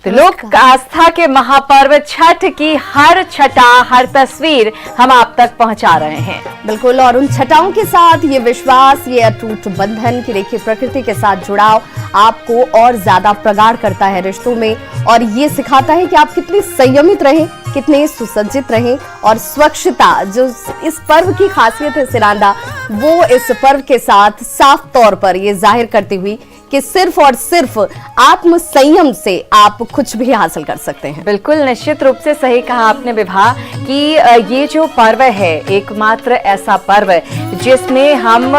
तो लोक आस्था के महापर्व छठ की हर छठा, हर तस्वीर हम आप तक पहुंचा रहे हैं। बिल्कुल, और उन छठाओं के साथ ये विश्वास, ये अटूट बंधन कि देखिए प्रकृति के साथ जुड़ाव आपको और ज्यादा प्रगाढ़ करता है रिश्तों में, और ये सिखाता है कि आप कितने संयमित रहें, कितने सुसज्जित रहें। और स्वच्छता जो इस पर्व की खासियत है सिरांदा, वो इस पर्व के साथ साफ तौर पर ये जाहिर करती हुई कि सिर्फ और सिर्फ आत्म संयम से आप कुछ भी हासिल कर सकते हैं। बिल्कुल, निश्चित रूप से सही कहा आपने विभा कि ये जो पर्व है एकमात्र ऐसा पर्व जिसमें हम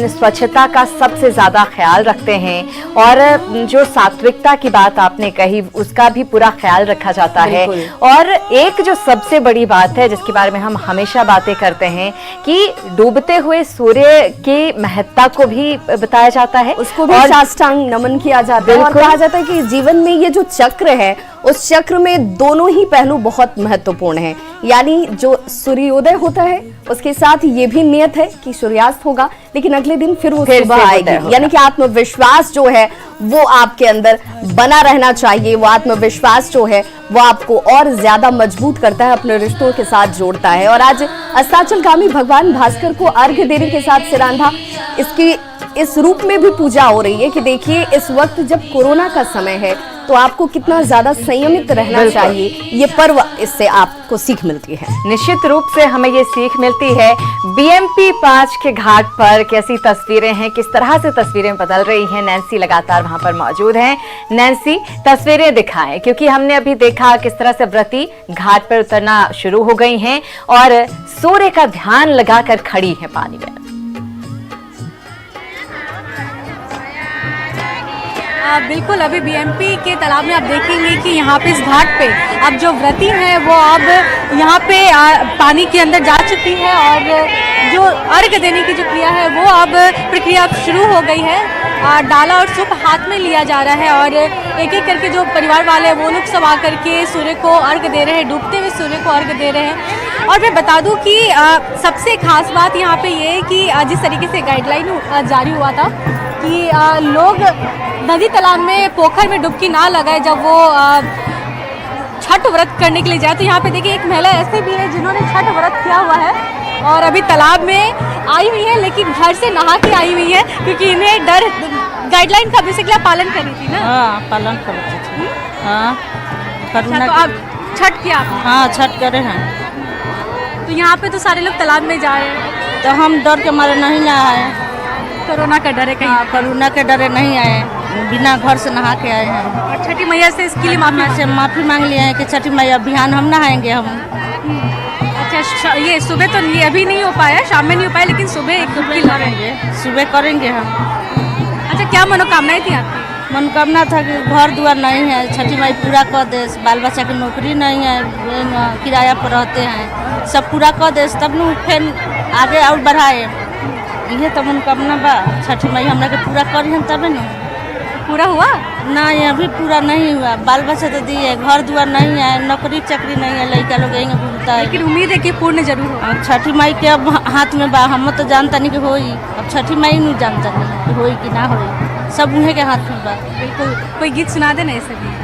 स्वच्छता का सबसे ज्यादा ख्याल रखते हैं, और जो सात्विकता की बात आपने कही उसका भी पूरा ख्याल रखा जाता है। और एक जो सबसे बड़ी बात है जिसके बारे में हम हमेशा बातें करते हैं कि डूबते हुए सूर्य की महत्ता को भी बताया जाता है, उसको भी साष्टांग नमन किया जाता है। और कहा जाता है कि जीवन में ये जो चक्र है उस चक्र में दोनों ही पहलू बहुत महत्वपूर्ण हैं। यानी जो सूर्योदय होता है उसके साथ ये भी नियत है कि सूर्यास्त होगा, लेकिन अगले दिन फिर वो सुबह आएगी। यानी कि आत्मविश्वास जो है वो आपके अंदर बना रहना चाहिए। वो आत्मविश्वास जो है वो आपको और ज्यादा मजबूत करता है, अपने रिश्तों के साथ जोड़ता है। और आज अस्ताचलगामी भगवान भास्कर को अर्घ्य देने के साथ सिरांधा इसकी इस रूप में भी पूजा हो रही है कि देखिए इस वक्त जब कोरोना का समय है तो आपको कितना ज्यादा संयमित रहना चाहिए। ये पर्व इससे आपको सीख मिलती है। निश्चित रूप से हमें ये सीख मिलती है। BMP 5 के घाट पर कैसी तस्वीरें हैं, किस तरह से तस्वीरें बदल रही हैं। नैन्सी लगातार वहां पर मौजूद हैं। नैन्सी, तस्वीरें दिखाएं, क्योंकि हमने अभी देखा किस तरह से व्रती घाट पर उतरना शुरू हो गई हैं और सूर्य का ध्यान लगाकर खड़ी है पानी में। बिल्कुल, अभी BMP के तालाब में आप देखेंगे कि यहाँ पे इस घाट पे अब जो व्रती हैं वो अब यहाँ पे पानी के अंदर जा चुकी है, और जो अर्घ देने की जो क्रिया है वो अब प्रक्रिया शुरू हो गई है। डाला और सूप हाथ में लिया जा रहा है, और एक एक करके जो परिवार वाले हैं वो लोग सब आकर के सूर्य को अर्घ दे रहे हैं, डूबते हुए सूर्य को अर्घ दे रहे हैं। और मैं बता दूं कि सबसे खास बात यहाँ पे ये है कि जिस तरीके से गाइडलाइन जारी हुआ था कि लोग नदी तालाब में, पोखर में डुबकी ना लगाए जब वो छठ व्रत करने के लिए जाए। तो यहाँ पे देखिए एक महिला ऐसे भी है जिन्होंने छठ व्रत किया हुआ है और अभी तालाब में आई हुई है, लेकिन घर से नहा के आई हुई है क्योंकि इन्हें डर, गाइडलाइन का बेसिकली पालन कर रही थी ना। हाँ, पालन कर रही थी। हाँ, अच्छा, तो अब छठ किया आपने? हाँ, छठ करे हैं। तो यहाँ पे तो सारे लोग तालाब में जा रहे हैं, तो हम डर के मारे नहीं ना आए। कोरोना का डर है कहीं? हाँ, कोरोना के डरे नहीं आए, बिना घर से नहा के आए हैं। और छठी मैया से इसके लिए माफी मांग लिए हैं कि छठी मैया बिहान हम नहाएंगे हम। अच्छा, ये सुबह तो नहीं, अभी नहीं हो पाया, शाम में नहीं हो पाया, लेकिन सुबह एक डुबकी लगाएंगे, सुबह करेंगे हम। अच्छा, क्या मनोकामनाएं थी आपकी? मनोकामना था कि घर द्वार नहीं है, छठी माई पूरा कर दे, बाल बच्चा की नौकरी नहीं है, किराया पर रहते हैं, सब पूरा कर दे, तब न फिर आगे और बढ़ाए। ये तो मनोकामना बा, छठी माई हमरा के पूरा करी हम तबे न। पूरा हुआ? नहीं, अभी पूरा नहीं हुआ। बाल बच्चा तो दिए, घर द्वार नहीं है, नौकरी चाकरी नहीं है, लड़का लोग यहीं घूमता है। लेकिन उम्मीद है कि पूर्ण जरूर हो। छठी माई के अब हाथ में बा, हम तो जानता नहीं कि होई, अब छठी माई नहीं जानता नहीं कि होई कि ना होई, सब उन्हें के हाथ में बा। बिल्कुल, कोई गीत सुना देना ऐसे भी।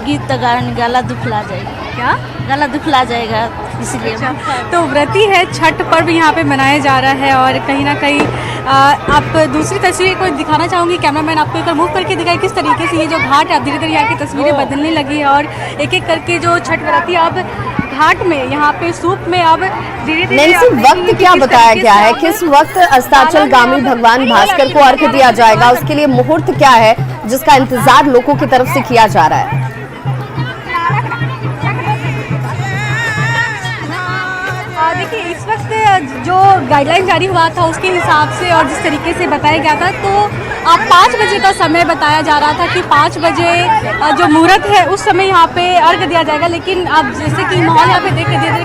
गीत तो गाला दुखला जाएगा। क्या? गला दुखला जाएगा, इसलिए। अच्छा, तो व्रती है, छठ पर्व यहाँ पे मनाया जा रहा है, और कहीं ना कहीं आप दूसरी तस्वीर को दिखाना चाहूँगी, कैमरामैन आपको एक बार मूव करके दिखाए किस तरीके से ये जो घाट है अब धीरे धीरे यहाँ की तस्वीरें बदलने लगी है, और एक एक करके जो छठ व्रती अब घाट में, यहाँ पे सूप में अब धीरे धीरे। नैन्सी, वक्त क्या बताया गया है, किस वक्त अस्ताचलगामी भगवान भास्कर को अर्घ्य दिया जाएगा, उसके लिए मुहूर्त क्या है जिसका इंतजार लोगों की तरफ से किया जा रहा है? देखिए, इस वक्त जो गाइडलाइन जारी हुआ था उसके हिसाब से और जिस तरीके से बताया गया था, तो अब 5 बजे का समय बताया जा रहा था कि 5 बजे जो मुहूर्त है उस समय यहाँ पे अर्घ दिया जाएगा। लेकिन अब जैसे कि माहौल यहाँ पे देख के धीरे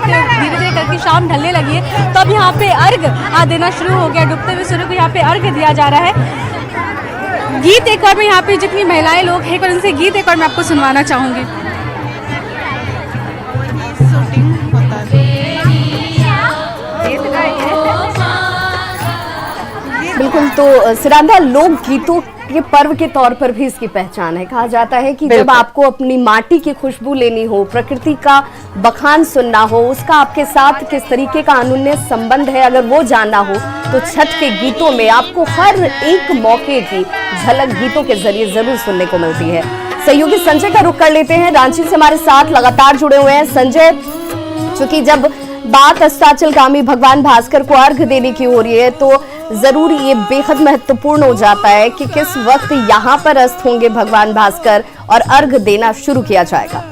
धीरे करके शाम ढलने लगी है, तो अब यहाँ पे अर्घ देना शुरू हो गया, डूबते हुए सूर्य को यहाँ पे अर्घ दिया जा रहा है। गीत एक बार मैं यहाँ पे जितनी महिलाएं लोग हैं, उनसे गीत एक बार मैं आपको सुनवाना चाहूँगी। बिल्कुल। तो सिरांदा, लोक गीतों के पर्व के तौर पर भी इसकी पहचान है। कहा जाता है कि जब आपको अपनी माटी की खुशबू लेनी हो, प्रकृति का बखान सुनना हो, उसका आपके साथ किस तरीके का अनून्य संबंध है अगर वो जानना हो, तो छठ के गीतों में आपको हर एक मौके की झलक गीतों के जरिए जरूर सुनने को मिलती है। सहयोगी संजय का रुख कर लेते हैं, रांची से हमारे साथ लगातार जुड़े हुए हैं। संजय, चूंकि जब बात अस्ताचलगामी भगवान भास्कर को अर्घ देने की हो रही है तो जरूर ये बेहद महत्वपूर्ण हो जाता है कि किस वक्त यहाँ पर अस्त होंगे भगवान भास्कर और अर्घ देना शुरू किया जाएगा।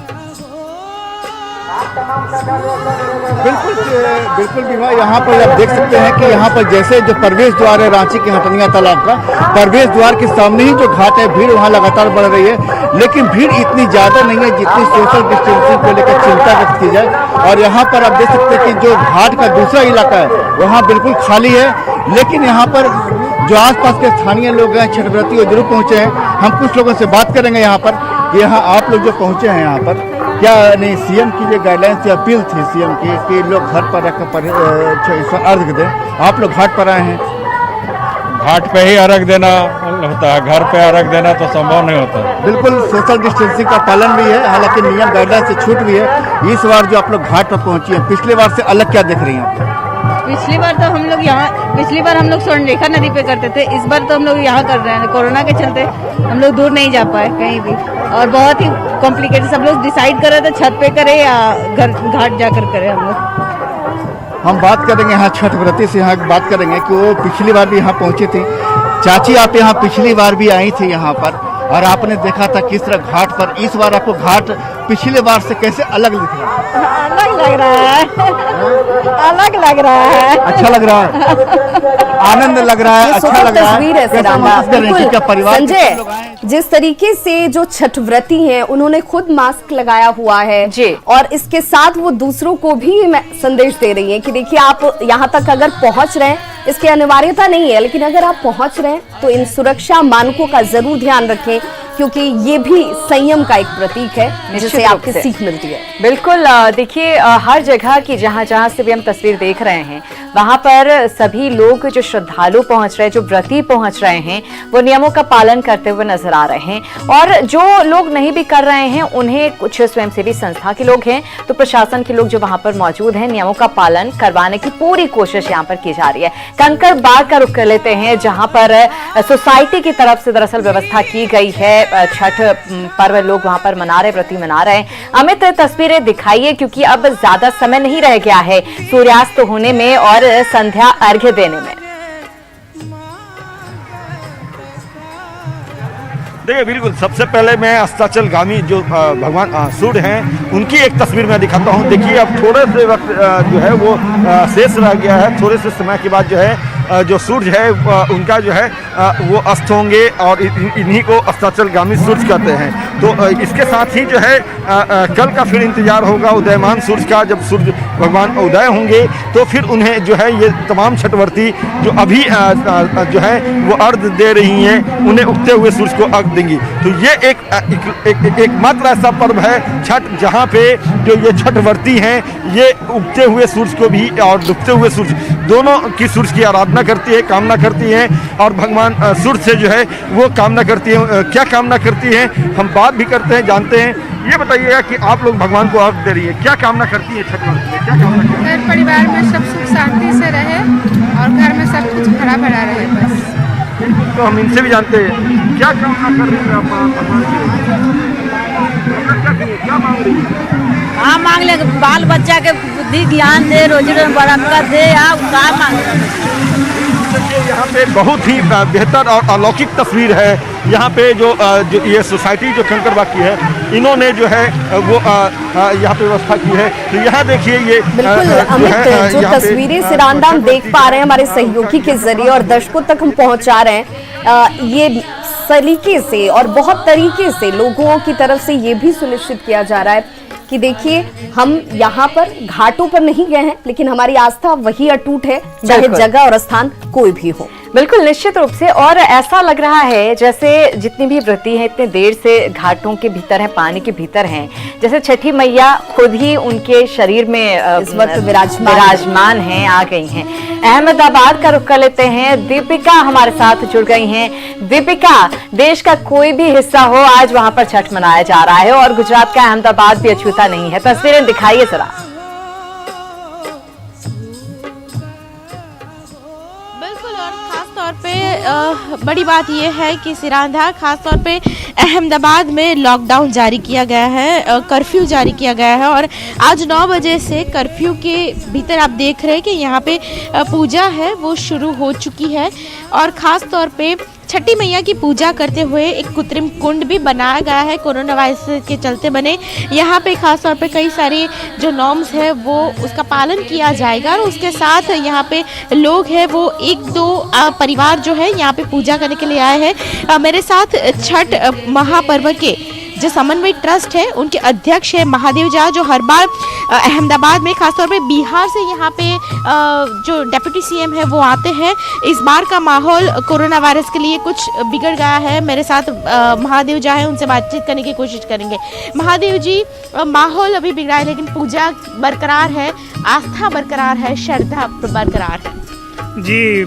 बिल्कुल विवाह, यहाँ पर आप देख सकते हैं कि यहाँ पर जैसे जो प्रवेश द्वार है रांची के हटनिया तालाब का, प्रवेश द्वार के सामने ही जो घाट है, भीड़ वहाँ लगातार बढ़ रही है, लेकिन भीड़ इतनी ज्यादा नहीं है जितनी सोशल डिस्टेंसिंग को लेकर चिंता व्यक्त की जाए। और यहाँ पर आप देख सकते हैं कि जो घाट का दूसरा इलाका है वहाँ बिल्कुल खाली है, लेकिन यहाँ पर जो आसपास के स्थानीय लोग हैं, छठ व्रती वो जरूर पहुंचे हैं। हम कुछ लोगों से बात करेंगे यहाँ पर कि यहाँ आप लोग जो पहुंचे हैं यहाँ पर क्या नहीं, सीएम की जो गाइडलाइंस थी, अपील थी सीएम की कि लोग घर पर रखकर अर्घ दें, आप लोग घाट पर आए हैं। घाट पे ही अर्घ देना होता है, घर पे अर्घ देना तो संभव नहीं होता। बिल्कुल सोशल डिस्टेंसिंग का पालन भी है, हालांकि नियम गाइडलाइन से छूट भी है। इस बार जो आप लोग घाट पर पहुंची हैं, पिछले बार से अलग क्या देख रही हैं? पिछली बार तो हम लोग यहाँ, पिछली बार हम लोग स्वर्णरेखा नदी पे करते थे, इस बार तो हम लोग यहाँ कर रहे हैं। कोरोना के चलते हम लोग दूर नहीं जा पाए कहीं भी, और बहुत ही कॉम्प्लिकेटेड, सब लोग डिसाइड कर रहे थे छत पे करें या घर घाट जाकर करें। हम बात करेंगे यहाँ छठ व्रती से, यहाँ बात करेंगे कि वो पिछली बार भी यहाँ पहुंची थी। चाची, आप यहाँ पिछली बार भी आई थी यहाँ पर और आपने देखा था किस तरह घाट पर, इस बार आपको घाट पिछले बार से कैसे अलग दिख रहा है? अलग लग रहा है, अलग लग रहा है, अच्छा लग रहा है, आनंद लग रहा है, अच्छा लग रहा है। संजय, जिस तरीके से जो छठ व्रती हैं उन्होंने खुद मास्क लगाया हुआ है जी, और इसके साथ वो दूसरों को भी संदेश दे रही हैं कि देखिए, आप यहाँ तक अगर पहुंच रहे हैं, इसकी अनिवार्यता नहीं है, लेकिन अगर आप पहुंच रहे हैं तो इन सुरक्षा मानकों का जरूर ध्यान रखें, क्योंकि ये भी संयम का एक प्रतीक है जिससे आपको सीख मिलती है। बिल्कुल, देखिए हर जगह की जहां जहां से भी हम तस्वीर देख रहे हैं वहां पर सभी लोग जो श्रद्धालु पहुंच रहे हैं, जो व्रती पहुंच रहे हैं, वो नियमों का पालन करते हुए नजर आ रहे हैं। और जो लोग नहीं भी कर रहे हैं उन्हें कुछ स्वयंसेवी संस्था के लोग हैं तो प्रशासन के लोग जो वहां पर मौजूद हैं, नियमों का पालन करवाने की पूरी कोशिश यहाँ पर की जा रही है। कंकड़ बाग का रुख कर लेते हैं जहां पर सोसाइटी की तरफ से दरअसल व्यवस्था की गई है, छठ पर्व लोग वहां पर मना रहे, व्रती मना रहे हैं। अमित, तस्वीरें दिखाइए क्योंकि अब ज्यादा समय नहीं रह गया है सूर्यास्त होने में और संध्या अर्घ्य देने में। देखिए, बिल्कुल सबसे पहले मैं अस्ताचलगामी जो भगवान सूर्य हैं उनकी एक तस्वीर मैं दिखाता हूं। देखिए, अब थोड़े से वक्त जो है वो शेष रह गया है, थोड़े से समय के बाद जो है जो सूर्य है उनका जो है वो अस्त होंगे और इन्हीं को अस्ताचलगामी सूर्य कहते हैं। तो इसके साथ ही जो है कल का फिर इंतजार होगा उदयमान सूर्य का। जब सूर्य भगवान उदय होंगे तो फिर उन्हें जो है ये तमाम छठवर्ती जो अभी जो है वो अर्घ दे रही हैं, उन्हें उगते हुए सूर्य को अर्घ देंगी। तो ये एक मात्र ऐसा पर्व है छठ जहाँ पे जो ये छठवर्ती हैं ये उगते हुए सूर्य को भी और डूबते हुए सूर्य दोनों की सूर्य की आराधना करती है, कामना करती हैं और भगवान सूर्य से जो है वो कामना करती है। क्या कामना करती हैं हम बात भी करते हैं, जानते हैं। ये बताइएगा कि आप लोग भगवान को अर्घ दे रही है, क्या कामना करती है छठ व्रत में, क्या कामना करती है? घर परिवार में सब सुख शांति से रहे और घर में सब कुछ हरा भरा रहे बस। तो हम इनसे भी जानते हैं क्या कामना कर रही है आप भगवान से, क्या मांग रही है? हाँ, मांग ले, बाल बच्चा के बुद्धि ज्ञान दे, रोजी रोटी बरकत दे, आप क्या मांग रहे? यहाँ पे बहुत ही बेहतर और अलौकिक तस्वीर है। यहाँ पे जो ये सोसाइटी जो कंकड़बाग की है, इन्होंने जो है वो यहाँ पे व्यवस्था की है। तो यहाँ देखिए ये बिल्कुल अमित, जो तस्वीरें सिरांदा हम देख पा रहे हैं हमारे सहयोगी के जरिए और दर्शकों तक हम पहुँचा रहे हैं, ये सलीके से और बहुत तरीके से लोगों की तरफ से ये भी सुनिश्चित किया जा रहा है कि देखिए, हम यहाँ पर घाटों पर नहीं गए हैं, लेकिन हमारी आस्था वही अटूट है, चाहे जगह और स्थान कोई भी हो। बिल्कुल निश्चित रूप से। और ऐसा लग रहा है जैसे जितनी भी व्रती हैं इतने देर से घाटों के भीतर हैं, पानी के भीतर हैं, जैसे छठी मैया खुद ही उनके शरीर में इस वक्त विराजमान हैं, आ गई हैं। अहमदाबाद का रुख कर लेते हैं, दीपिका हमारे साथ जुड़ गई हैं। दीपिका, देश का कोई भी हिस्सा हो आज वहां पर छठ मनाया जा रहा है और गुजरात का अहमदाबाद भी अछूता नहीं है, तस्वीरें दिखाइए जरा। बड़ी बात यह है कि सिरांधा खास तौर पे अहमदाबाद में लॉकडाउन जारी किया गया है, कर्फ्यू जारी किया गया है और आज 9 बजे से कर्फ्यू के भीतर आप देख रहे हैं कि यहाँ पे पूजा है वो शुरू हो चुकी है। और ख़ास तौर पे छठी मैया की पूजा करते हुए एक कृत्रिम कुंड भी बनाया गया है, कोरोना वायरस के चलते बने। यहाँ पे खास तौर पे कई सारे जो नॉर्म्स है वो उसका पालन किया जाएगा और उसके साथ यहाँ पे लोग हैं वो 1-2 परिवार जो है यहाँ पे पूजा करने के लिए आए हैं। मेरे साथ छठ महापर्व के जो समन्वय ट्रस्ट है उनके अध्यक्ष है महादेव झा, जो हर बार अहमदाबाद में खासतौर पे बिहार से यहाँ पे जो डेप्यूटी सीएम है वो आते हैं। इस बार का माहौल कोरोना वायरस के लिए कुछ बिगड़ गया है। मेरे साथ महादेव झा है, उनसे बातचीत करने की कोशिश करेंगे। महादेव जी, माहौल अभी बिगड़ा है लेकिन पूजा बरकरार है, आस्था बरकरार है, श्रद्धा बरकरार है। जी,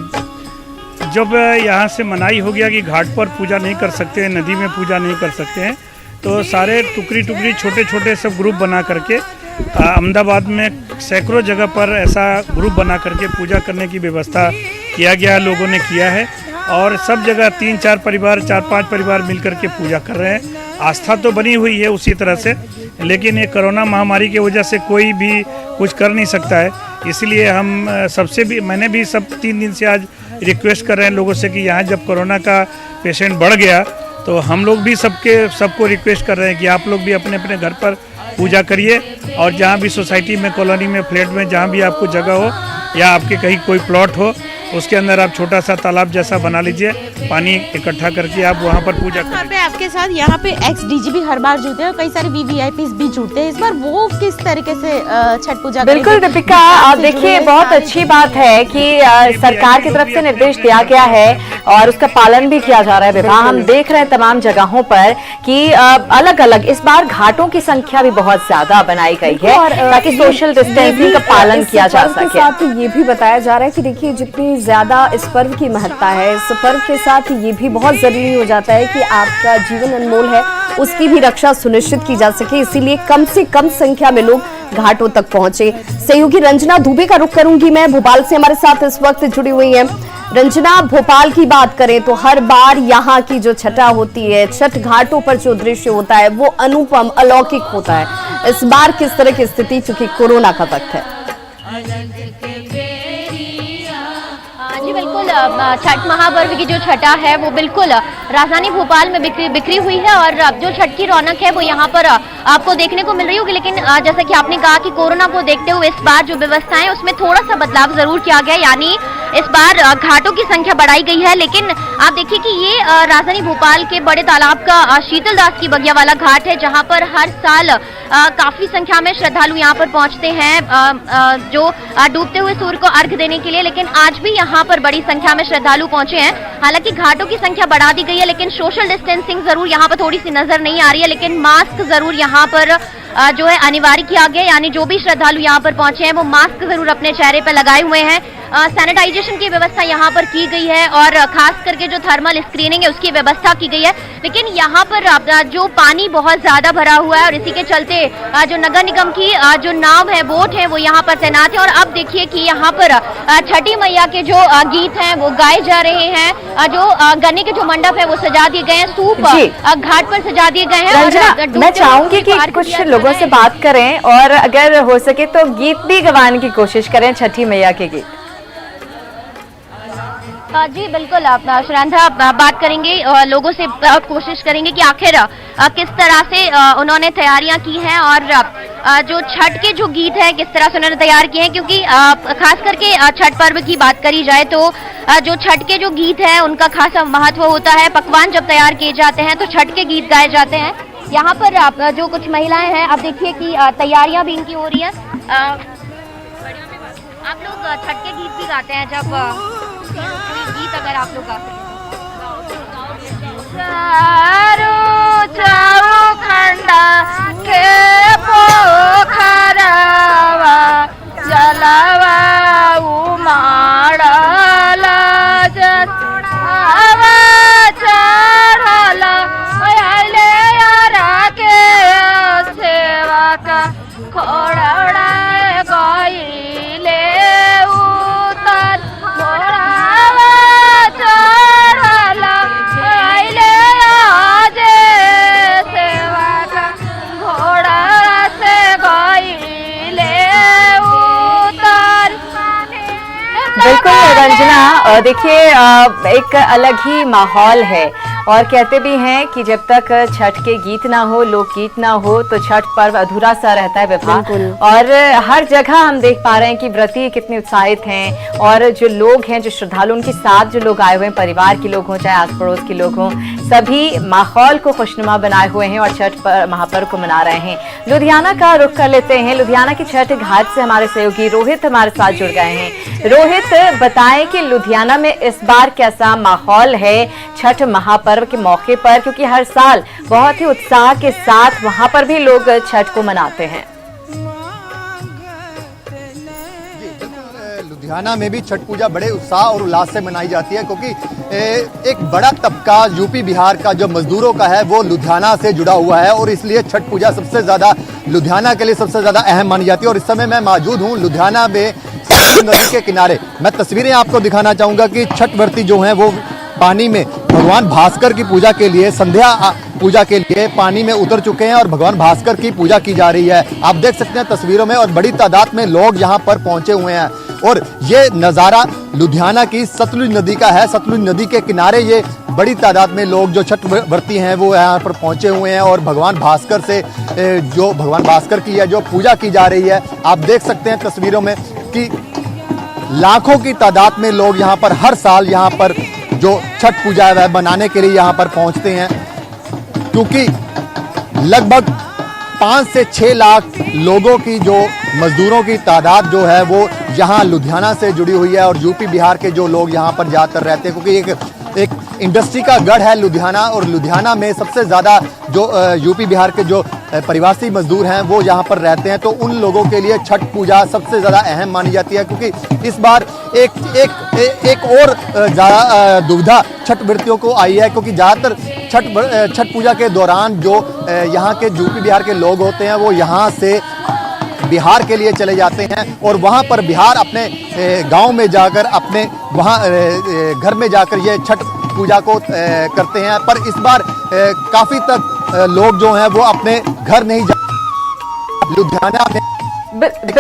जब यहाँ से मनाही हो गया कि घाट पर पूजा नहीं कर सकते हैं, नदी में पूजा नहीं कर सकते हैं, तो सारे टुकड़ी छोटे छोटे सब ग्रुप बना करके अहमदाबाद में सैकड़ों जगह पर ऐसा ग्रुप बना करके पूजा करने की व्यवस्था किया गया, लोगों ने किया है। और सब जगह 3-4 परिवार 4-5 परिवार मिल करके पूजा कर रहे हैं। आस्था तो बनी हुई है उसी तरह से, लेकिन ये कोरोना महामारी की वजह से कोई भी कुछ कर नहीं सकता है। इसलिए हम सबसे भी, मैंने भी सब 3 दिन से आज रिक्वेस्ट कर रहे हैं लोगों से कि यहाँ जब कोरोना का पेशेंट बढ़ गया तो हम लोग भी सबको रिक्वेस्ट कर रहे हैं कि आप लोग भी अपने अपने घर पर पूजा करिए। और जहाँ भी सोसाइटी में, कॉलोनी में, फ्लैट में, जहाँ भी आपको जगह हो या आपके कहीं कोई प्लॉट हो उसके अंदर आप छोटा सा तालाब जैसा बना लीजिए, पानी इकट्ठा करके आप वहाँ पर पूजा करें। आपके साथ यहाँ पे एक्स-डीजी भी हर बार जुड़ते हैं और कई सारे वीवीआईपीज़ भी जुड़ते हैं। इस बार वो किस तरीके से छठ पूजा? बिल्कुल दीपिका, आप देखिए बहुत अच्छी बात है कि सरकार की तरफ से निर्देश दिया गया है और उसका पालन भी किया जा रहा है। विवाह हम देख रहे हैं तमाम जगहों पर कि अलग अलग इस बार घाटों की संख्या भी बहुत ज्यादा बनाई गई है ताकि सोशल डिस्टेंसिंग का पालन किया जा सके। साथ ये भी बताया जा रहा है कि देखिए जितनी ज्यादा इस पर्व की महत्ता है, इस पर्व के साथ ये भी बहुत जरूरी हो जाता है कि आपका जीवन अनमोल है उसकी भी रक्षा सुनिश्चित की जा सके, इसीलिए कम से कम संख्या में लोग घाटों तक पहुंचे। सहयोगी रंजना दुबे का रुख करूंगी मैं, भोपाल से हमारे साथ इस वक्त जुड़ी हुई है। रंजना, भोपाल की बात करें तो हर बार यहाँ की जो छठा होती है, छठ घाटों पर जो दृश्य होता है वो अनुपम, अलौकिक होता है। इस बार किस तरह की स्थिति, चूंकि कोरोना का वक्त है? जी बिल्कुल, छठ महापर्व की जो छठा है वो बिल्कुल राजधानी भोपाल में बिखरी हुई है और जो छठ की रौनक है वो यहाँ पर आपको देखने को मिल रही होगी। लेकिन जैसा कि आपने कहा कि कोरोना को देखते हुए इस बार जो व्यवस्थाएं उसमें थोड़ा सा बदलाव जरूर किया गया, यानी इस बार घाटों की संख्या बढ़ाई गई है। लेकिन आप देखिए कि ये राजधानी भोपाल के बड़े तालाब का शीतलदास की बगिया वाला घाट है, जहाँ पर हर साल काफी संख्या में श्रद्धालु यहाँ पर पहुँचते हैं जो डूबते हुए सूर्य को अर्घ्य देने के लिए। लेकिन आज भी यहाँ पर बड़ी संख्या में श्रद्धालु पहुंचे हैं। हालांकि घाटों की संख्या बढ़ा दी गई है लेकिन सोशल डिस्टेंसिंग जरूर यहाँ पर थोड़ी सी नजर नहीं आ रही है। लेकिन मास्क जरूर यहाँ पर जो है अनिवार्य किया गया, यानी जो भी श्रद्धालु यहाँ पर पहुंचे हैं वो मास्क जरूर अपने चेहरे पर लगाए हुए हैं। सैनिटाइजेशन की व्यवस्था यहाँ पर की गई है और खास करके जो थर्मल स्क्रीनिंग है उसकी व्यवस्था की गई है। लेकिन यहाँ पर जो पानी बहुत ज्यादा भरा हुआ है और इसी के चलते जो नगर निगम की जो नाव है, बोट है, वो यहाँ पर तैनात है। और अब देखिए कि यहाँ पर छठी मैया के जो गीत हैं वो गाए जा रहे हैं। जो गन्ने के जो मंडप है वो सजा दिए गए हैं, सूप घाट पर सजा दिए गए हैं। रंजना, मैं चाहूंगी कि कुछ लोगों से बात करें और अगर हो सके तो गीत भी गवाने की कोशिश करें, छठी मैया के गीत। जी बिल्कुल, श्रद्धा बात करेंगे, लोगों से कोशिश करेंगे कि आखिर किस तरह से उन्होंने तैयारियां की हैं और जो छठ के जो गीत हैं किस तरह से उन्होंने तैयार किए हैं। क्योंकि खास करके छठ पर्व की बात करी जाए तो जो छठ के जो गीत हैं उनका खास महत्व होता है। पकवान जब तैयार किए जाते हैं तो छठ के गीत गाए जाते हैं। यहाँ पर जो कुछ महिलाएं हैं, आप देखिए कि तैयारियां भी इनकी हो रही हैं। आप लोग छठ के गीत भी गाते हैं जब गीत अगर आप लोग गा सकें। खंडा के पोखरवा जलवा उमाड़ल जसवा चढ़ल अइले यारा के सेवा का खोड़ा गइले उतर घोड़ावा चढ़ल अइले आजे सेवा का घोड़ा से गइले उतर। बिल्कुल रंजना, देखिए एक अलग ही माहौल है और कहते भी हैं कि जब तक छठ के गीत ना हो, लोकगीत ना हो, तो छठ पर्व अधूरा सा रहता है विभा। और हर जगह हम देख पा रहे हैं कि व्रती कितने उत्साहित हैं और जो लोग हैं, जो श्रद्धालु, उनके साथ जो लोग आए हुए हैं, परिवार के लोग हों चाहे आस पड़ोस के लोग हों, सभी माहौल को खुशनुमा बनाए हुए हैं और छठ महापर्व को मना रहे हैं। लुधियाना का रुख कर लेते हैं। लुधियाना की छठ घाट से हमारे सहयोगी रोहित हमारे साथ जुड़ गए हैं। रोहित, बताएं कि लुधियाना में इस बार कैसा माहौल है छठ महापर्व के मौके पर, क्योंकि हर साल बहुत ही उत्साह के साथ वहां पर भी लोग छठ को मनाते हैं। लुधियाना में भी छठ पूजा बड़े उत्साह और उल्लास से मनाई जाती है, क्योंकि एक बड़ा तबका यूपी बिहार का जो मजदूरों का है वो लुधियाना से जुड़ा हुआ है और इसलिए छठ पूजा सबसे ज्यादा लुधियाना के लिए सबसे ज्यादा अहम मानी जाती है। और इस समय मैं मौजूद हूँ लुधियाना में नदी के किनारे। मैं तस्वीरें आपको दिखाना चाहूंगा कि छठ व्रती जो हैं वो पानी में भगवान भास्कर की पूजा के लिए, संध्या पूजा के लिए पानी में उतर चुके हैं और भगवान भास्कर की पूजा की जा रही है। आप देख सकते हैं तस्वीरों में और बड़ी तादाद में लोग यहाँ पर पहुंचे हुए हैं और ये नज़ारा लुधियाना की सतलुज नदी का है। सतलुज नदी के किनारे ये बड़ी तादाद में लोग जो छठ व्रती हैं वो यहाँ पर पहुंचे हुए हैं और भगवान भास्कर से जो भगवान भास्कर की है जो पूजा की जा रही है। आप देख सकते हैं तस्वीरों में कि लाखों की तादाद में लोग यहाँ पर हर साल यहाँ पर जो छठ पूजा है बनाने के लिए यहाँ पर पहुँचते हैं, क्योंकि लगभग 5 से 6 लाख लोगों की जो मजदूरों की तादाद जो है वो यहाँ लुधियाना से जुड़ी हुई है और यूपी बिहार के जो लोग यहाँ पर ज़्यादातर रहते हैं, क्योंकि एक इंडस्ट्री का गढ़ है लुधियाना और लुधियाना में सबसे ज़्यादा जो यूपी बिहार के जो प्रवासी मजदूर हैं वो यहाँ पर रहते हैं। तो उन लोगों के लिए छठ पूजा सबसे ज़्यादा अहम मानी जाती है, क्योंकि इस बार एक और ज़्यादा दुविधा छठ व्रतियों को आई है, क्योंकि ज़्यादातर छठ पूजा के दौरान जो यहाँ के यूपी बिहार के लोग होते हैं वो यहाँ से बिहार के लिए चले जाते हैं और वहाँ पर बिहार अपने गांव में जाकर अपने वहाँ घर में जाकर ये छठ पूजा को करते हैं। पर इस बार काफ़ी तक लोग जो हैं वो अपने घर नहीं जा। लुधियाना में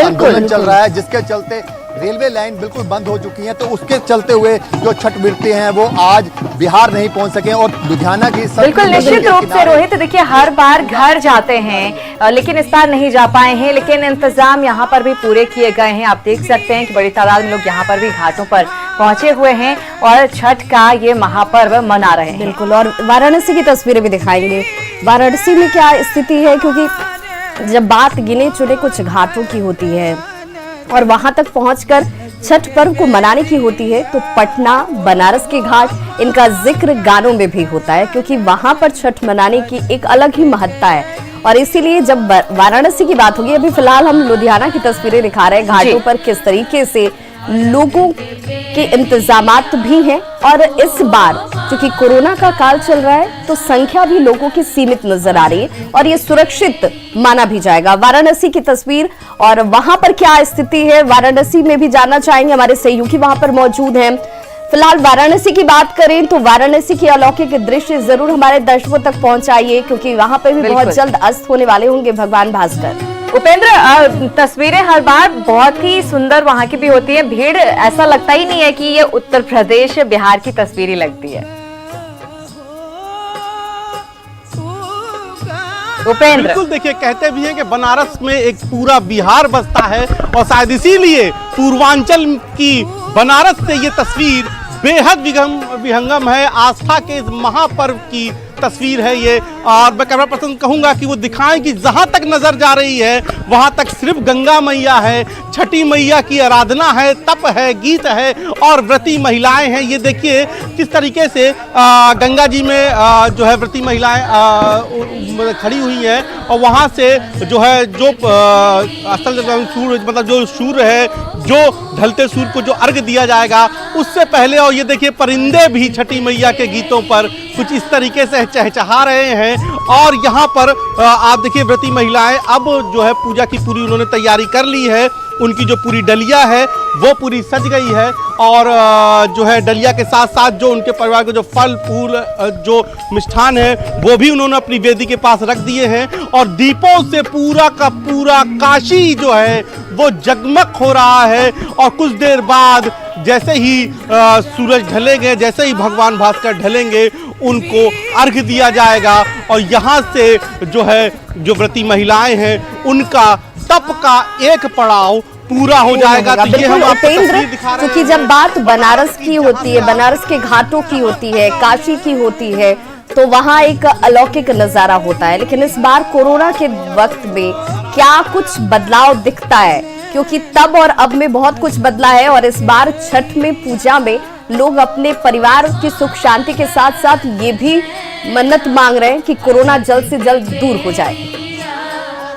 आंदोलन चल रहा है जिसके चलते रेलवे लाइन बिल्कुल बंद हो चुकी है, तो उसके चलते हुए जो छठ व्रती हैं वो आज बिहार नहीं पहुंच सके और लुधियाना की बिल्कुल निश्चित रूप से रोहित, देखिए हर बार घर जाते हैं लेकिन इस बार नहीं जा पाए हैं, लेकिन इंतजाम यहाँ पर भी पूरे किए गए हैं। आप देख सकते हैं कि बड़ी तादाद में लोग यहाँ पर भी घाटों पर पहुंचे हुए हैं और छठ का ये महापर्व मना रहे हैं। बिल्कुल, और वाराणसी की तस्वीरें भी दिखाएंगे। वाराणसी में क्या स्थिति है, क्योंकि जब बात गिने चुने कुछ घाटों की होती है और वहां तक पहुंचकर छठ पर्व को मनाने की होती है, तो पटना, बनारस के घाट, इनका जिक्र गानों में भी होता है, क्योंकि वहां पर छठ मनाने की एक अलग ही महत्ता है। और इसीलिए जब वाराणसी की बात होगी, अभी फिलहाल हम लुधियाना की तस्वीरें दिखा रहे हैं घाटों पर किस तरीके से लोगों के इंतजामात भी हैं। और इस बार क्योंकि कोरोना का काल चल रहा है तो संख्या भी लोगों की सीमित नजर आ रही है और ये सुरक्षित माना भी जाएगा। वाराणसी की तस्वीर और वहां पर क्या स्थिति है वाराणसी में भी जानना चाहेंगे, हमारे सहयोगी वहां पर मौजूद हैं। फिलहाल वाराणसी की बात करें तो वाराणसी के अलौकिक दृश्य जरूर हमारे दर्शकों तक पहुंचाइए, क्योंकि वहां पर भी बहुत जल्द अस्त होने वाले होंगे भगवान भास्कर। उपेंद्र, तस्वीरें हर बार बहुत ही सुंदर वहां की भी होती है, भीड़ ऐसा लगता ही नहीं है कि ये उत्तर प्रदेश बिहार की तस्वीरें लगती है। उपेंद्र, बिल्कुल, देखिए कहते भी हैं कि बनारस में एक पूरा बिहार बसता है और शायद इसीलिए पूर्वांचल की बनारस से ये तस्वीर बेहद विहंगम है। आस्था के इस महापर्व की तस्वीर है ये, और मैं कैमरा पर्सन कहूँगा कि वो दिखाएं कि जहाँ तक नज़र जा रही है वहाँ तक सिर्फ गंगा मैया है, छठी मैया की आराधना है, तप है, गीत है और व्रती महिलाएं हैं। ये देखिए किस तरीके से गंगा जी में जो है व्रती महिलाएं खड़ी हुई हैं, और वहाँ से जो है जो असल सूर्य मतलब जो सूर्य है, जो ढलते सूर्य को जो अर्घ दिया जाएगा उससे पहले, और ये देखिए परिंदे भी छठी मैया के गीतों पर कुछ इस तरीके से चहचहा रहे हैं। और यहाँ पर आप देखिए व्रती महिलाएं अब जो है पूजा की पूरी उन्होंने तैयारी कर ली है। उनकी जो पूरी डलिया है वो पूरी सज गई है, और जो है डलिया के साथ साथ जो उनके परिवार के जो फल फूल जो मिष्ठान है वो भी उन्होंने अपनी वेदी के पास रख दिए हैं। और दीपों से पूरा का पूरा काशी जो है वो जगमग हो रहा है। और कुछ देर बाद जैसे ही सूरज ढलेंगे, जैसे ही भगवान भास्कर ढलेंगे, उनको अर्घ दिया जाएगा। और यहाँ से जो है जो व्रती महिलाएं हैं उनका तप का एक पड़ाव पूरा हो जाएगा। तो ये हम आपको तस्वीर दिखा रहे हैं। क्योंकि जब बात बनारस की होती है, बनारस के घाटों की होती है, काशी की होती है, तो वहाँ एक अलौकिक नजारा होता है। लेकिन इस बार कोरोना के वक्त में क्या कुछ बदलाव दिखता है, क्योंकि तब और अब में बहुत कुछ बदला है। और इस बार छठ में पूजा में लोग अपने परिवार की सुख शांति के साथ साथ ये भी मन्नत मांग रहे हैं कि कोरोना जल्द से जल्द दूर हो जाए।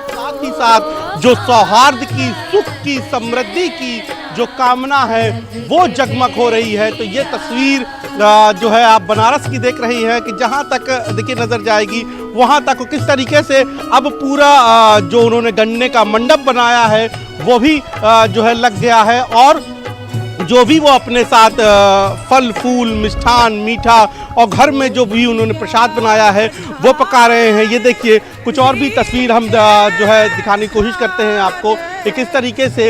साथ ही साथ जो सौहार्द की, सुख की, समृद्धि की जो कामना है वो जगमग हो रही है। तो ये तस्वीर जो है आप बनारस की देख रही हैं कि जहाँ तक देखिए नजर जाएगी वहाँ तक किस तरीके से अब पूरा जो उन्होंने गन्ने का मंडप बनाया है वो भी जो है लग गया है। और जो भी वो अपने साथ फल फूल मिष्ठान मीठा और घर में जो भी उन्होंने प्रसाद बनाया है वो पका रहे हैं। ये देखिए कुछ और भी तस्वीर हम जो है दिखाने की कोशिश करते हैं आपको कि किस तरीके से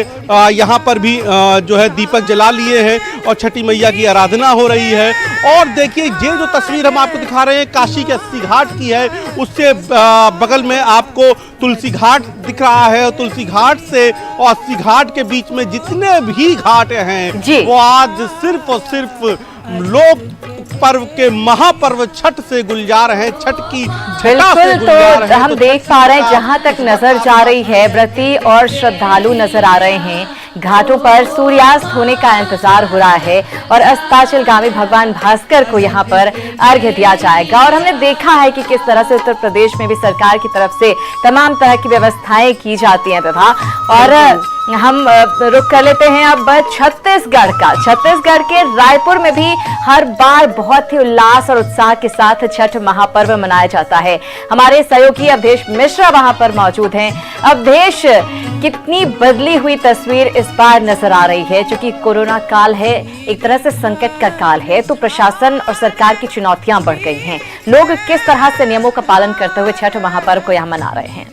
यहाँ पर भी जो है दीपक जला लिए हैं और छठी मैया की आराधना हो रही है। और देखिए ये जो तस्वीर हम आपको दिखा रहे हैं काशी के अस्सी घाट की है, उससे बगल में आपको तुलसी घाट दिख रहा है। और तुलसी घाट से और अस्सी घाट के बीच में जितने भी घाट हैं वो आज सिर्फ और सिर्फ लोग पर्व के महापर्व छठ से गुलजार हैं, छठ की छटा से गुलजार हैं। तो हम देख पा रहे हैं जहां तक नजर जा रही है व्रती और श्रद्धालु नजर आ रहे हैं। घाटों पर सूर्यास्त होने का इंतजार हो रहा है और अस्ताचलगामी भगवान भास्कर को यहाँ पर अर्घ्य दिया जाएगा। और हमने देखा है कि किस तरह से उत्तर प्रदेश में भी सरकार की तरफ से तमाम तरह की व्यवस्थाएं की जाती हैं तथा और हम रुक कर लेते हैं अब छत्तीसगढ़ का। छत्तीसगढ़ के रायपुर में भी हर बार बहुत ही उल्लास और उत्साह के साथ छठ महापर्व मनाया जाता है। हमारे सहयोगी अवधेश मिश्रा वहां पर मौजूद हैं। अवधेश, कितनी बदली हुई तस्वीर इस बार नजर आ रही है? क्योंकि कोरोना काल है, एक तरह से संकट का काल है, तो प्रशासन और सरकार की चुनौतियां बढ़ गई हैं। लोग किस तरह से नियमों का पालन करते हुए छठ महापर्व को यहां मना रहे हैं?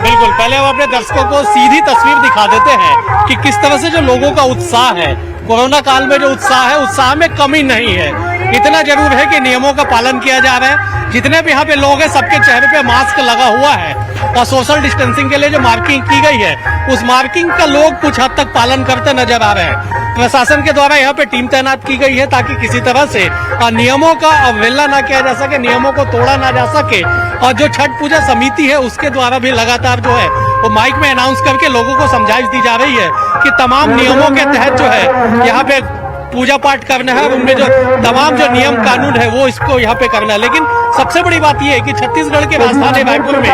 बिल्कुल, पहले हम अपने दर्शकों को सीधी तस्वीर दिखा देते हैं कि किस तरह से जो लोगों का उत्साह है, कोरोना काल में जो उत्साह है, उत्साह में कमी नहीं है। इतना जरूर है कि नियमों का पालन किया जा रहा है। जितने भी यहाँ पे लोग हैं सबके चेहरे पे मास्क लगा हुआ है और सोशल डिस्टेंसिंग के लिए जो मार्किंग की गई है उस मार्किंग का लोग कुछ हद तक पालन करते नजर आ रहे हैं। प्रशासन के द्वारा यहाँ पे टीम तैनात की गई है ताकि किसी तरह से नियमों का अवहेलना ना किया जा सके, नियमों को तोड़ा ना जा सके। और जो छठ पूजा समिति है उसके द्वारा भी लगातार जो है वो माइक में अनाउंस करके लोगों को समझाइश दी जा रही है कि तमाम नियमों के तहत जो है यहाँ पे पूजा पाठ करना है और उनमें जो तमाम जो नियम कानून है वो इसको यहाँ पे करना है। लेकिन सबसे बड़ी बात यह है कि छत्तीसगढ़ के राजधानी रायपुर में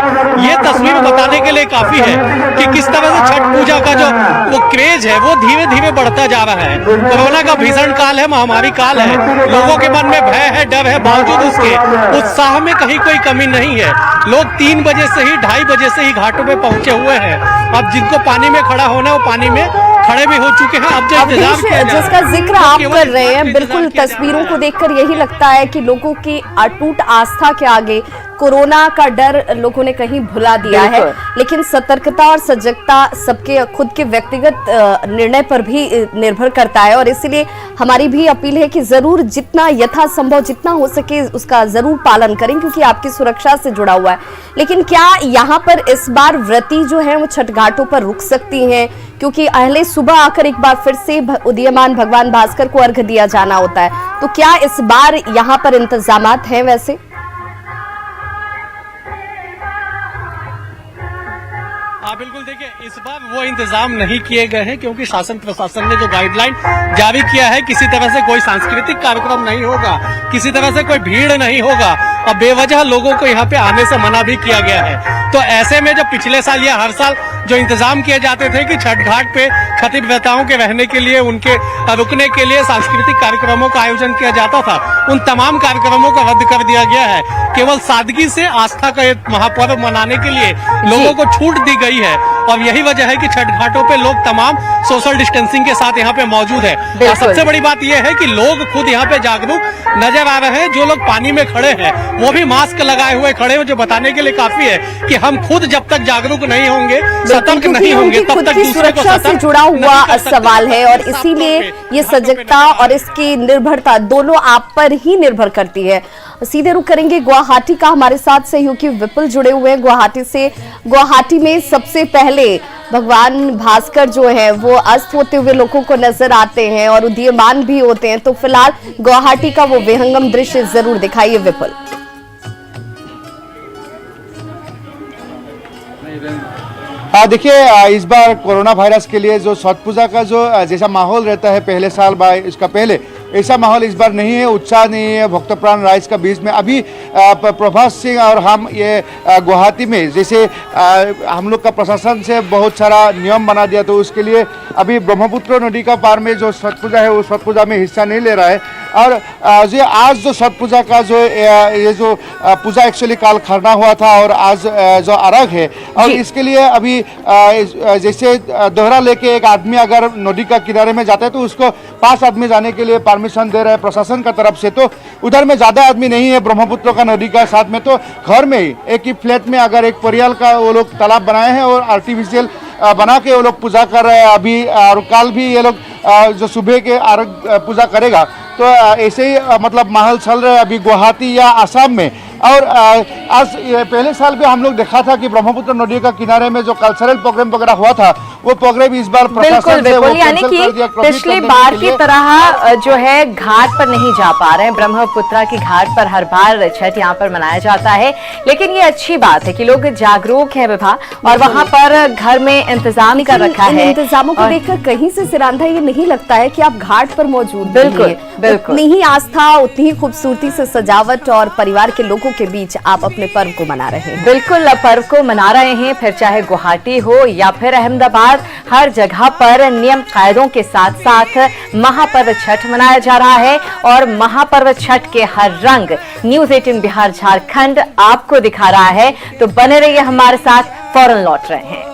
ये तस्वीर बताने के लिए काफी है कि किस तरह से छठ पूजा का जो वो क्रेज है वो धीरे धीरे बढ़ता जा रहा है। कोरोना का भीषण काल है, महामारी काल है, लोगों के मन में भय है, डर है, बावजूद उसके उत्साह में कहीं कोई कमी नहीं है। लोग 3 बजे से ही 2:30 बजे से ही घाटों पे पहुंचे हुए हैं। अब जिनको पानी में खड़ा होना है वो पानी में खड़े भी हो चुके हैं। अब जो इंतजार किया जा रहा है, जिसका जिक्र आप कर रहे हैं, बिल्कुल तस्वीरों को देखकर यही लगता है कि लोगों की अटूट आस्था के आगे कोरोना का डर लोगों ने कहीं भुला दिया है। लेकिन सतर्कता और सजगता सबके खुद के व्यक्तिगत निर्णय पर भी निर्भर करता है और इसलिए हमारी भी अपील है कि जरूर जितना यथासंभव जितना हो सके उसका जरूर पालन करें, क्योंकि आपकी सुरक्षा से जुड़ा हुआ है। लेकिन क्या यहाँ पर इस बार व्रती जो है वो छठ घाटों पर रुक सकती हैं? क्योंकि अहले सुबह आकर एक बार फिर से उदीयमान भगवान भास्कर को अर्घ दिया जाना होता है। तो क्या इस बार यहाँ पर इंतजामात हैं वैसे? हाँ बिल्कुल, देखिए इस बार वो इंतजाम नहीं किए गए हैं क्योंकि शासन प्रशासन ने जो गाइडलाइन जारी किया है, किसी तरह से कोई सांस्कृतिक कार्यक्रम नहीं होगा, किसी तरह से कोई भीड़ नहीं होगा और बेवजह लोगों को यहाँ पे आने से मना भी किया गया है। तो ऐसे में जब पिछले साल या हर साल जो इंतजाम किए जाते थे कि छठ घाट पे क्षतिव्रताओं के रहने के लिए, उनके रुकने के लिए सांस्कृतिक कार्यक्रमों का आयोजन किया जाता था, उन तमाम कार्यक्रमों को रद्द कर दिया गया है। केवल सादगी से आस्था का एक महापर्व मनाने के लिए लोगों को छूट दी गई है और यही वजह है कि छठ घाटों पे लोग तमाम सोशल डिस्टेंसिंग के साथ यहाँ पे मौजूद है। सबसे बड़ी बात यह है कि लोग खुद यहाँ पे जागरूक नजर आ रहे हैं। जो लोग पानी में खड़े हैं वो भी मास्क लगाए हुए खड़े हैं, जो बताने के लिए काफी है कि हम खुद जब तक जागरूक नहीं होंगे, सतर्क नहीं होंगे, तब तक सुरक्षा से जुड़ा हुआ सवाल है और इसीलिए ये सजगता और इसकी निर्भरता दोनों आप पर ही निर्भर करती है। सीधे रुख करेंगे गुवाहाटी का, हमारे साथ सहयोगी विपुल जुड़े हुए हैं गुवाहाटी से। गुवाहाटी में सबसे पहले भगवान भास्कर जो है वो अस्त होते हुए लोगों को नजर आते हैं और उदीयमान भी होते हैं, तो फिलहाल गुवाहाटी का वो विहंगम दृश्य जरूर दिखाइए विपुल। देखिए इस बार कोरोना वायरस के लिए जो छठ पूजा का जो जैसा माहौल रहता है पहले साल इसका पहले, ऐसा माहौल इस बार नहीं है, उत्साह नहीं है भक्त प्राण राइज का बीच में। अभी प्रभास सिंह और हम ये गुवाहाटी में जैसे हम लोग का प्रशासन से बहुत सारा नियम बना दिया, तो उसके लिए अभी ब्रह्मपुत्र नदी का पार में जो छठ पूजा है वो छठ पूजा में हिस्सा नहीं ले रहा है। और ये आज जो छठ पूजा का जो ये जो पूजा एक्चुअली काल खरना हुआ था और आज जो अर्घ है, और इसके लिए अभी जैसे दोहरा लेके एक आदमी अगर नदी का किनारे में जाता है तो उसको 5 आदमी जाने के लिए परमिशन दे रहे हैं प्रशासन का तरफ से। तो उधर में ज्यादा आदमी नहीं है ब्रह्मपुत्र का नदी का साथ में, तो घर में ही एक ही फ्लैट में अगर एक परिवार का वो लोग तालाब बनाए हैं और आर्टिफिशियल बना के वो लोग पूजा कर रहे हैं अभी, और कल भी ये लोग जो सुबह के अर्घ पूजा करेगा। तो ऐसे ही मतलब माहौल चल रहा है अभी गुवाहाटी या आसाम में। और आज पहले साल भी हम लोग देखा था कि ब्रह्मपुत्र नदी का किनारे में जो कल्चरल प्रोग्राम वगैरह हुआ था वो प्रोग्राम इस बार प्रशासन से वो यानी कि पिछली बार की तरह जो है घाट पर नहीं जा पा रहे हैं। ब्रह्मपुत्र की घाट पर हर बार छठ यहाँ पर मनाया जाता है, लेकिन ये अच्छी बात है कि लोग जागरूक है विभा और वहाँ पर घर में इंतजाम कर रखा है। इंतजामों को देखकर कहीं से सिरांधा ये नहीं लगता है कि आप घाट पर मौजूद बिल्कुल बिल्कुल उतनी ही आस्था, उतनी ही खूबसूरती से सजावट और परिवार के लोगों के बीच आप अपने पर्व को मना रहे हैं। बिल्कुल पर्व को मना रहे हैं, फिर चाहे गुवाहाटी हो या फिर अहमदाबाद, हर जगह पर नियम कायदों के साथ साथ महापर्व छठ मनाया जा रहा है। और महापर्व छठ के हर रंग न्यूज़ 18 बिहार झारखंड आपको दिखा रहा है, तो बने रहिए हमारे साथ, फौरन लौट रहे हैं।